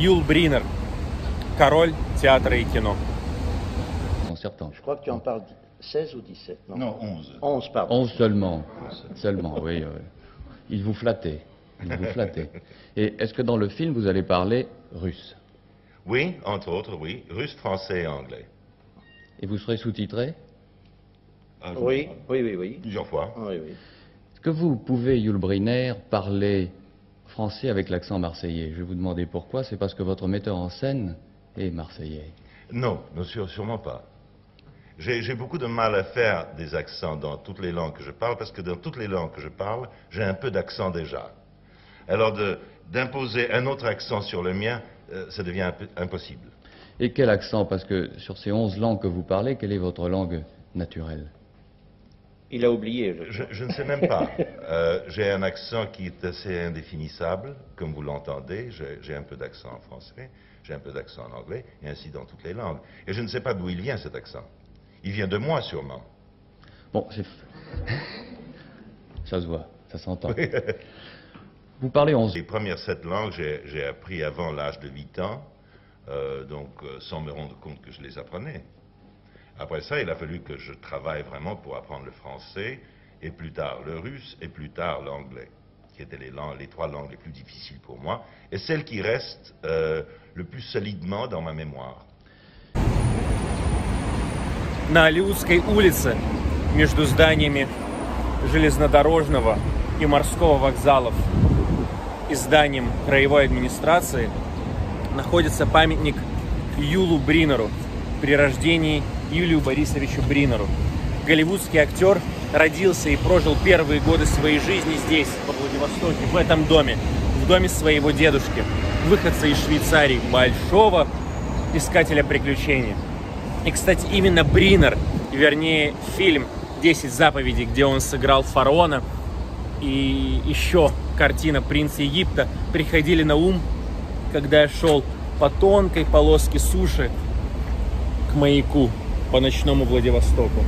Юл Бринер, король театра и кино. Je crois que tu en parles 16 ou 17, non? Non, 11. 11, pardon. 11 seulement. Seulement, oui. Il vous flattait. Il vous flattait. Et est-ce que dans le film, vous allez parler russe? Oui, entre autres, oui. Russe, français et anglais. Et vous serez sous-titré? Oui, oui, oui, oui. Plusieurs fois. Oui, oui. Est-ce que vous pouvez, Yul Brynner, parler français avec l'accent marseillais? Je vais vous demander pourquoi. C'est parce que votre metteur en scène est marseillais. Non, sûrement pas. J'ai beaucoup de mal à faire des accents dans toutes les langues que je parle, parce que dans toutes les langues que je parle, j'ai un peu d'accent déjà. Alors d'imposer un autre accent sur le mien, ça devient un peu impossible. Et quel accent? Parce que sur ces 11 langues que vous parlez, quelle est votre langue naturelle? Il a oublié. Je ne sais même pas. J'ai un accent qui est assez indéfinissable, comme vous l'entendez. J'ai un peu d'accent en français, j'ai un peu d'accent en anglais, et ainsi dans toutes les langues. Et je ne sais pas d'où il vient cet accent. Il vient de moi, sûrement. Bon, ça se voit, ça s'entend. Vous parlez 11. Les premières 7 langues, j'ai appris avant l'âge de 8 ans, sans me rendre compte que je les apprenais. Après ça, il a fallu que je travaille vraiment pour apprendre le français, et plus tard le russe, et plus tard l'anglais, qui étaient les 3 langues les plus difficiles pour moi, et celles qui restent le plus solidement dans ma mémoire. На Алиутской улице, между зданиями железнодорожного и морского вокзалов и зданием краевой администрации, находится памятник Юлу Бринеру при рождении Юлию Борисовичу Бринеру. Голливудский актер родился и прожил первые годы своей жизни здесь, во Владивостоке, в этом доме, в доме своего дедушки, выходца из Швейцарии, большого искателя приключений. И, кстати, именно Бринер, вернее, фильм «10 заповедей», где он сыграл фараона, и еще картина «Принц Египта» приходили на ум, когда я шел по тонкой полоске суши к маяку, по ночному Владивостоку.